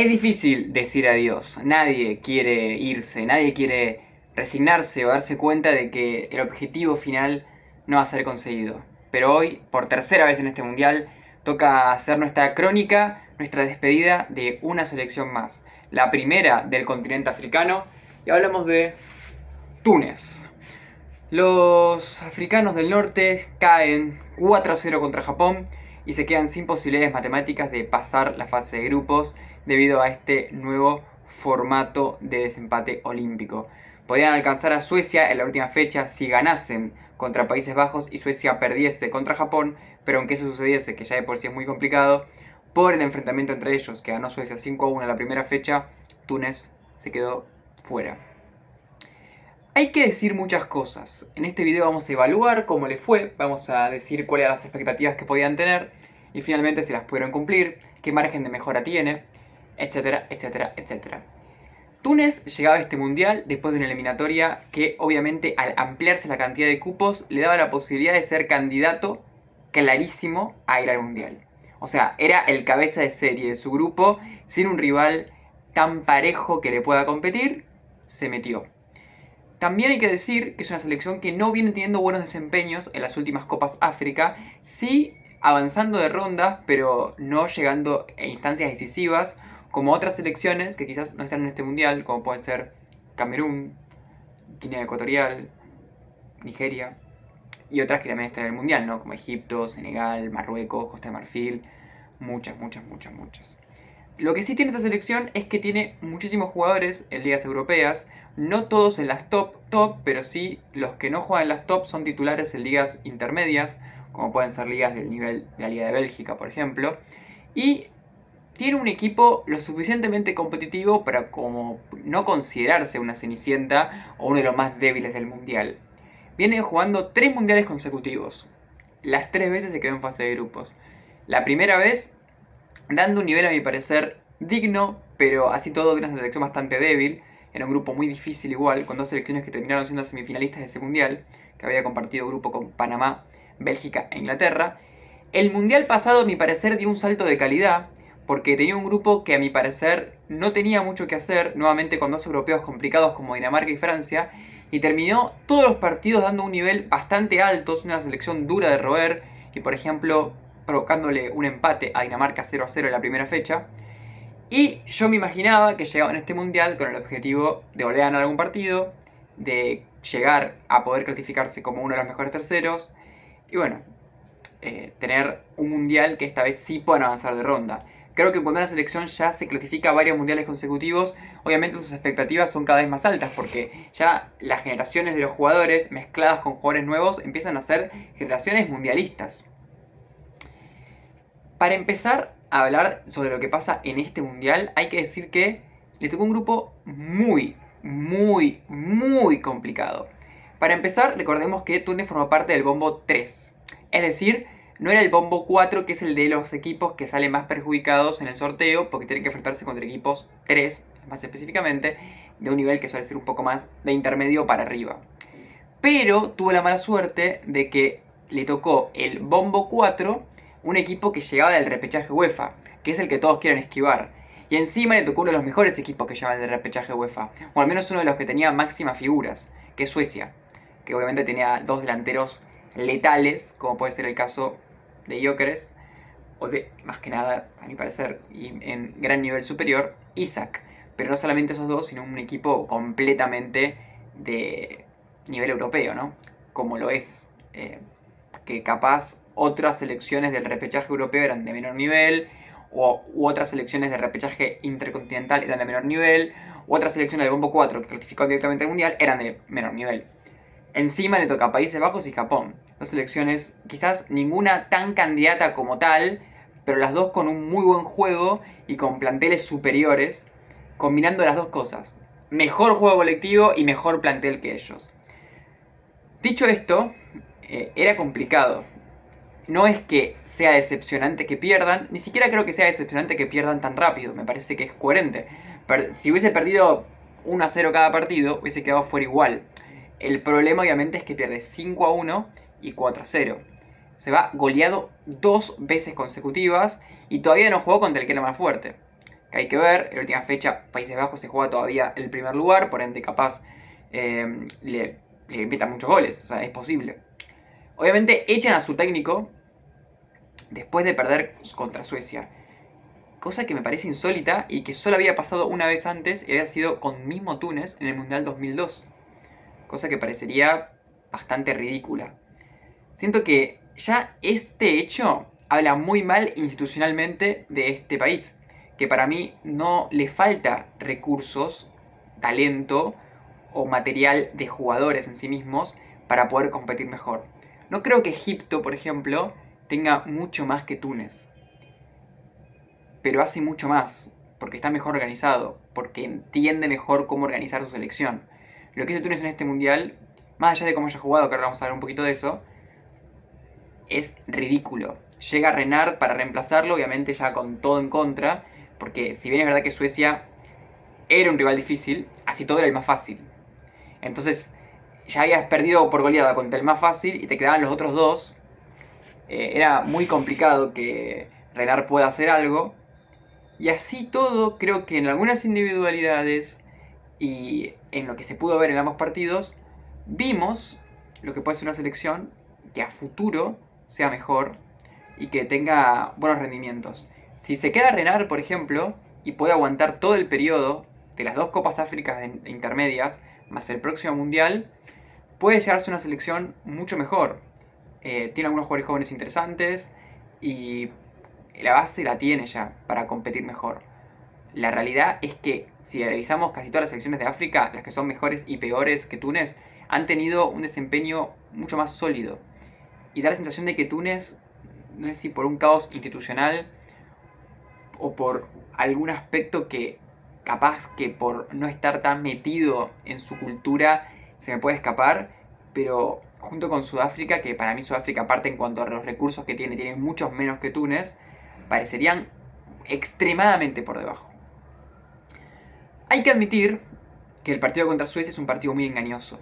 Es difícil decir adiós, nadie quiere irse, nadie quiere resignarse o darse cuenta de que el objetivo final no va a ser conseguido. Pero hoy, por tercera vez en este mundial, toca hacer nuestra crónica, nuestra despedida de una selección más. La primera del continente africano, y hablamos de Túnez. Los africanos del norte caen 4-0 contra Japón y se quedan sin posibilidades matemáticas de pasar la fase de grupos debido a este nuevo formato de desempate olímpico. Podían alcanzar a Suecia en la última fecha si ganasen contra Países Bajos y Suecia perdiese contra Japón, pero aunque eso sucediese, que ya de por sí es muy complicado, por el enfrentamiento entre ellos, que ganó Suecia 5-1 en la primera fecha, Túnez se quedó fuera. Hay que decir muchas cosas. En este video vamos a evaluar cómo les fue, vamos a decir cuáles eran las expectativas que podían tener y finalmente si las pudieron cumplir, qué margen de mejora tiene, etcétera, etcétera, etcétera. Túnez llegaba a este mundial después de una eliminatoria que obviamente al ampliarse la cantidad de cupos le daba la posibilidad de ser candidato clarísimo a ir al mundial. O sea, era el cabeza de serie de su grupo, sin un rival tan parejo que le pueda competir, se metió. También hay que decir que es una selección que no viene teniendo buenos desempeños en las últimas Copas África, sí avanzando de rondas, pero no llegando a instancias decisivas, como otras selecciones que quizás no están en este mundial, como puede ser Camerún, Guinea Ecuatorial, Nigeria, y otras que también están en el mundial, ¿no? Como Egipto, Senegal, Marruecos, Costa de Marfil, muchas. Lo que sí tiene esta selección es que tiene muchísimos jugadores en ligas europeas, no todos en las top, pero sí los que no juegan en las top son titulares en ligas intermedias, como pueden ser ligas del nivel de la Liga de Bélgica, por ejemplo. Y tiene un equipo lo suficientemente competitivo para como no considerarse una cenicienta o uno de los más débiles del mundial. Viene jugando 3 mundiales consecutivos. Las 3 veces se quedó en fase de grupos. La primera vez dando un nivel a mi parecer digno, pero así todo de una selección bastante débil. Era un grupo muy difícil igual, con 2 selecciones que terminaron siendo semifinalistas de ese mundial, que había compartido grupo con Panamá, Bélgica e Inglaterra. El mundial pasado a mi parecer dio un salto de calidad, porque tenía un grupo que a mi parecer no tenía mucho que hacer, nuevamente con 2 europeos complicados como Dinamarca y Francia, y terminó todos los partidos dando un nivel bastante alto, es una selección dura de roer, y por ejemplo provocándole un empate a Dinamarca 0-0 en la primera fecha. Y yo me imaginaba que llegaban a este mundial con el objetivo de volver a ganar algún partido, de llegar a poder clasificarse como uno de los mejores terceros, y bueno, tener un mundial que esta vez sí puedan avanzar de ronda. Creo que cuando una selección ya se clasifica a varios mundiales consecutivos, obviamente sus expectativas son cada vez más altas, porque ya las generaciones de los jugadores mezcladas con jugadores nuevos empiezan a ser generaciones mundialistas. Para empezar a hablar sobre lo que pasa en este mundial, hay que decir que le tocó un grupo muy complicado. Para empezar, recordemos que Túnez formó parte del bombo 3. Es decir, no era el bombo 4, que es el de los equipos que salen más perjudicados en el sorteo, porque tienen que enfrentarse contra equipos 3, más específicamente, de un nivel que suele ser un poco más de intermedio para arriba. Pero tuvo la mala suerte de que le tocó el bombo 4, un equipo que llegaba del repechaje UEFA, que es el que todos quieren esquivar. Y encima le tocó uno de los mejores equipos que llegaban del repechaje UEFA, o al menos uno de los que tenía máximas figuras, que es Suecia, que obviamente tenía 2 delanteros letales, como puede ser el caso de Gyökeres, o de, más que nada, a mi parecer, y en gran nivel superior, Isak. Pero no solamente esos dos, sino un equipo completamente de nivel europeo, ¿no? Como lo es, que capaz otras selecciones del repechaje europeo eran de menor nivel, u otras selecciones de repechaje intercontinental eran de menor nivel, u otras selecciones del bombo 4 que clasificaron directamente al mundial eran de menor nivel. Encima le toca a Países Bajos y Japón. 2 selecciones, quizás ninguna tan candidata como tal, pero las dos con un muy buen juego y con planteles superiores, combinando las dos cosas. Mejor juego colectivo y mejor plantel que ellos. Dicho esto, era complicado. No es que sea decepcionante que pierdan, ni siquiera creo que sea decepcionante que pierdan tan rápido, me parece que es coherente. Si hubiese perdido 1-0 cada partido, hubiese quedado fuera igual. El problema obviamente es que pierde 5-1 y 4-0. Se va goleado 2 veces consecutivas y todavía no jugó contra el que era más fuerte. que hay que ver. En la última fecha Países Bajos se juega todavía el primer lugar, por ende capaz le metan muchos goles, o sea, es posible. Obviamente echan a su técnico después de perder contra Suecia. Cosa que me parece insólita y que solo había pasado una vez antes y había sido con mismo Túnez en el Mundial 2002. Cosa que parecería bastante ridícula. Siento que ya este hecho habla muy mal institucionalmente de este país. Que para mí no le falta recursos, talento o material de jugadores en sí mismos para poder competir mejor. No creo que Egipto, por ejemplo, tenga mucho más que Túnez. Pero hace mucho más, porque está mejor organizado, porque entiende mejor cómo organizar su selección. Lo que hizo Túnez en este mundial, más allá de cómo haya jugado, que ahora vamos a hablar un poquito de eso, es ridículo. Llega Renard para reemplazarlo, obviamente ya con todo en contra, porque si bien es verdad que Suecia era un rival difícil, así todo era el más fácil. Entonces, ya habías perdido por goleada contra el más fácil y te quedaban los otros dos. Era muy complicado que Renard pueda hacer algo. Y así todo, creo que en algunas individualidades y en lo que se pudo ver en ambos partidos, vimos lo que puede ser una selección que a futuro sea mejor y que tenga buenos rendimientos. Si se queda Renard, por ejemplo, y puede aguantar todo el periodo de las dos Copas Áfricas intermedias, más el próximo Mundial, puede llegarse a una selección mucho mejor. Tiene algunos jugadores jóvenes interesantes y la base la tiene ya para competir mejor. La realidad es que si revisamos casi todas las selecciones de África, las que son mejores y peores que Túnez, han tenido un desempeño mucho más sólido. Y da la sensación de que Túnez, no sé si por un caos institucional o por algún aspecto que capaz que por no estar tan metido en su cultura se me puede escapar, pero junto con Sudáfrica, que para mí Sudáfrica, aparte en cuanto a los recursos que tiene muchos menos que Túnez, parecerían extremadamente por debajo. Hay que admitir que el partido contra Suecia es un partido muy engañoso.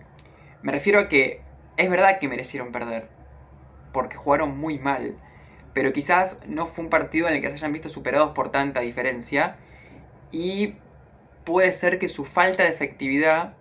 Me refiero a que es verdad que merecieron perder, porque jugaron muy mal, pero quizás no fue un partido en el que se hayan visto superados por tanta diferencia y puede ser que su falta de efectividad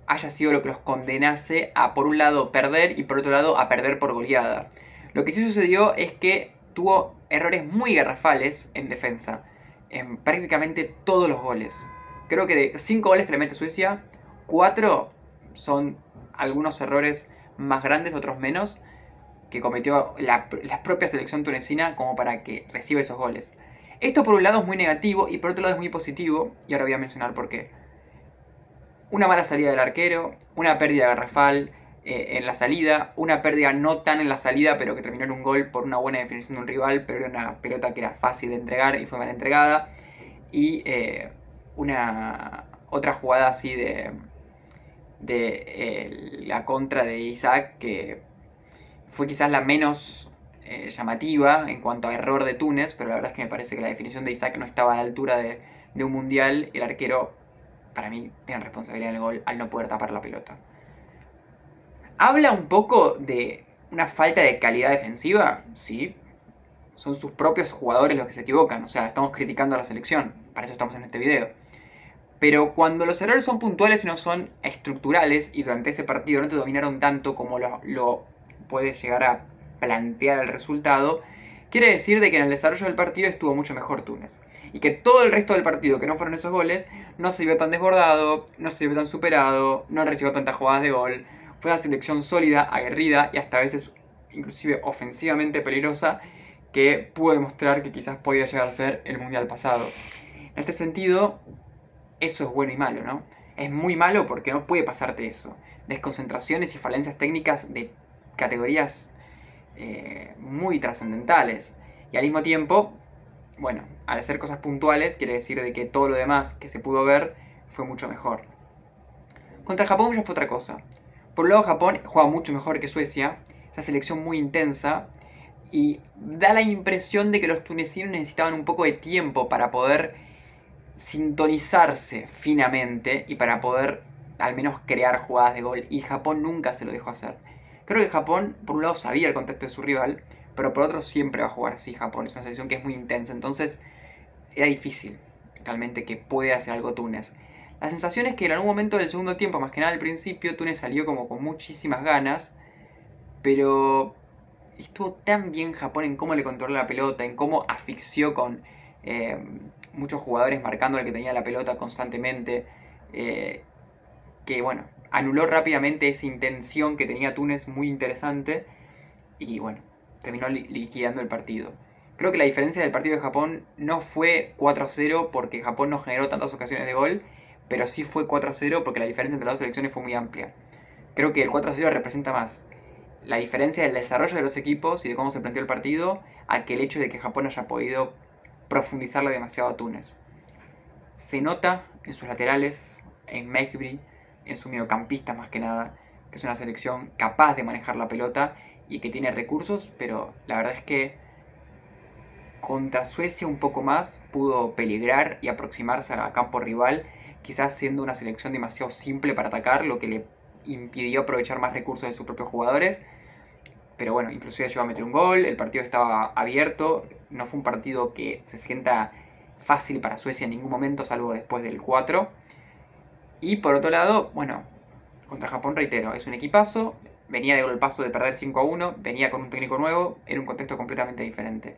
haya sido lo que los condenase a, por un lado, perder y por otro lado, a perder por goleada. Lo que sí sucedió es que tuvo errores muy garrafales en defensa, en prácticamente todos los goles. Creo que de 5 goles que le mete Suecia, 4 son algunos errores más grandes, otros menos, que cometió la propia selección tunecina como para que reciba esos goles. Esto por un lado es muy negativo y por otro lado es muy positivo, y ahora voy a mencionar por qué. Una mala salida del arquero, una pérdida garrafal en la salida, una pérdida no tan en la salida, pero que terminó en un gol por una buena definición de un rival, pero era una pelota que era fácil de entregar y fue mal entregada. Y una otra jugada así de la contra de Isaac, que fue quizás la menos llamativa en cuanto a error de Túnez, pero la verdad es que me parece que la definición de Isaac no estaba a la altura de un mundial. El arquero, para mí, tiene responsabilidad del gol al no poder tapar la pelota. ¿Habla un poco de una falta de calidad defensiva? Sí. Son sus propios jugadores los que se equivocan. O sea, estamos criticando a la selección. Para eso estamos en este video. Pero cuando los errores son puntuales y no son estructurales, y durante ese partido no te dominaron tanto como lo puede llegar a plantear el resultado, quiere decir de que en el desarrollo del partido estuvo mucho mejor Túnez. Y que todo el resto del partido, que no fueron esos goles, no se vio tan desbordado, no se vio tan superado, no recibió tantas jugadas de gol. Fue una selección sólida, aguerrida y hasta a veces inclusive ofensivamente peligrosa, que pudo demostrar que quizás podía llegar a ser el mundial pasado. En este sentido, eso es bueno y malo, ¿no? Es muy malo porque no puede pasarte eso. Desconcentraciones y falencias técnicas de categorías muy trascendentales. Y al mismo tiempo, bueno, al hacer cosas puntuales, quiere decir de que todo lo demás que se pudo ver fue mucho mejor. Contra Japón ya fue otra cosa. Por un lado, Japón juega mucho mejor que Suecia, es una selección muy intensa, y da la impresión de que los tunecinos necesitaban un poco de tiempo para poder sintonizarse finamente y para poder al menos crear jugadas de gol, y Japón nunca se lo dejó hacer. Creo que Japón, por un lado, sabía el contexto de su rival, pero por otro siempre va a jugar así Japón. Es una selección que es muy intensa, entonces era difícil. realmente que puede hacer algo Túnez. La sensación es que en algún momento del segundo tiempo, más que nada al principio, Túnez salió como con muchísimas ganas, pero estuvo tan bien Japón en cómo le controló la pelota, en cómo asfixió con muchos jugadores marcando al que tenía la pelota constantemente, que bueno, anuló rápidamente esa intención que tenía Túnez muy interesante y bueno, terminó liquidando el partido. Creo que la diferencia del partido de Japón no fue 4-0 porque Japón no generó tantas ocasiones de gol, pero sí fue 4-0 porque la diferencia entre las dos selecciones fue muy amplia. Creo que el 4-0 representa más la diferencia del desarrollo de los equipos y de cómo se planteó el partido a que el hecho de que Japón haya podido profundizarle demasiado a Túnez. Se nota en sus laterales, en Mejbri, en su mediocampista más que nada, que es una selección capaz de manejar la pelota y que tiene recursos, pero la verdad es que contra Suecia un poco más pudo peligrar y aproximarse a campo rival, quizás siendo una selección demasiado simple para atacar, lo que le impidió aprovechar más recursos de sus propios jugadores. Pero bueno, inclusive llegó a meter un gol, el partido estaba abierto, no fue un partido que se sienta fácil para Suecia en ningún momento, salvo después del 4. Y por otro lado, bueno, contra Japón, reitero, es un equipazo, venía de golpazo de perder 5-1, venía con un técnico nuevo, era un contexto completamente diferente.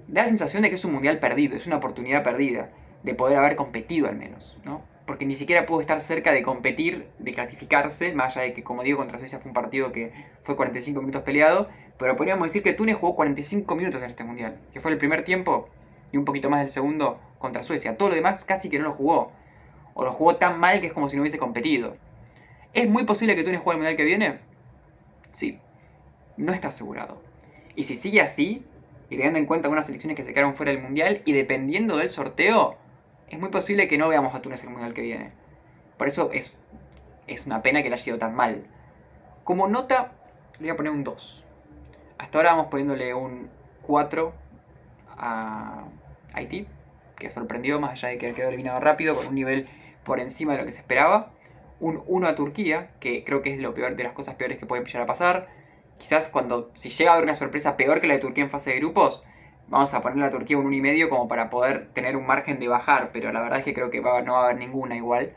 Da la sensación de que es un mundial perdido, es una oportunidad perdida, de poder haber competido al menos, ¿no? Porque ni siquiera pudo estar cerca de competir, de clasificarse, más allá de que, como digo, contra Suecia fue un partido que fue 45 minutos peleado, pero podríamos decir que Túnez jugó 45 minutos en este mundial, que fue el primer tiempo y un poquito más del segundo contra Suecia. Todo lo demás casi que no lo jugó, o lo jugó tan mal que es como si no hubiese competido. ¿Es muy posible que Túnez juegue el mundial que viene? Sí, no está asegurado. Y si sigue así, y teniendo en cuenta algunas selecciones que se quedaron fuera del mundial, y dependiendo del sorteo, es muy posible que no veamos a Túnez el mundial que viene. Por eso es una pena que le haya ido tan mal. Como nota, le voy a poner un 2. Hasta ahora vamos poniéndole un 4 a Haití, que sorprendió más allá de que quedó eliminado rápido, con un nivel por encima de lo que se esperaba. Un 1 a Turquía, que creo que es lo peor de las cosas peores que pueden llegar a pasar. Quizás si llega a haber una sorpresa peor que la de Turquía en fase de grupos, vamos a ponerle a Turquía un 1,5 como para poder tener un margen de bajar, pero la verdad es que creo que no va a haber ninguna igual.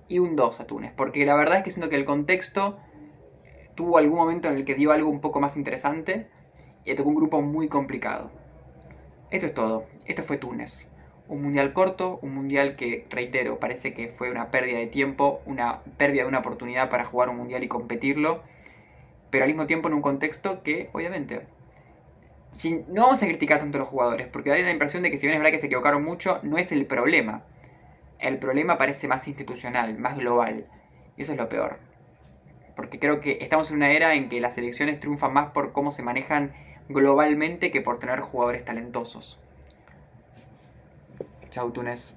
Y un 2 a Túnez, porque la verdad es que siento que el contexto tuvo algún momento en el que dio algo un poco más interesante y le tocó un grupo muy complicado. Esto es todo, esto fue Túnez. Un mundial corto, un mundial que, reitero, parece que fue una pérdida de tiempo, una pérdida de una oportunidad para jugar un mundial y competirlo, pero al mismo tiempo en un contexto que, obviamente, no vamos a criticar tanto a los jugadores, porque daría la impresión de que si bien es verdad que se equivocaron mucho, no es el problema. El problema parece más institucional, más global, y eso es lo peor. Porque creo que estamos en una era en que las selecciones triunfan más por cómo se manejan globalmente que por tener jugadores talentosos. Chau, Túnez.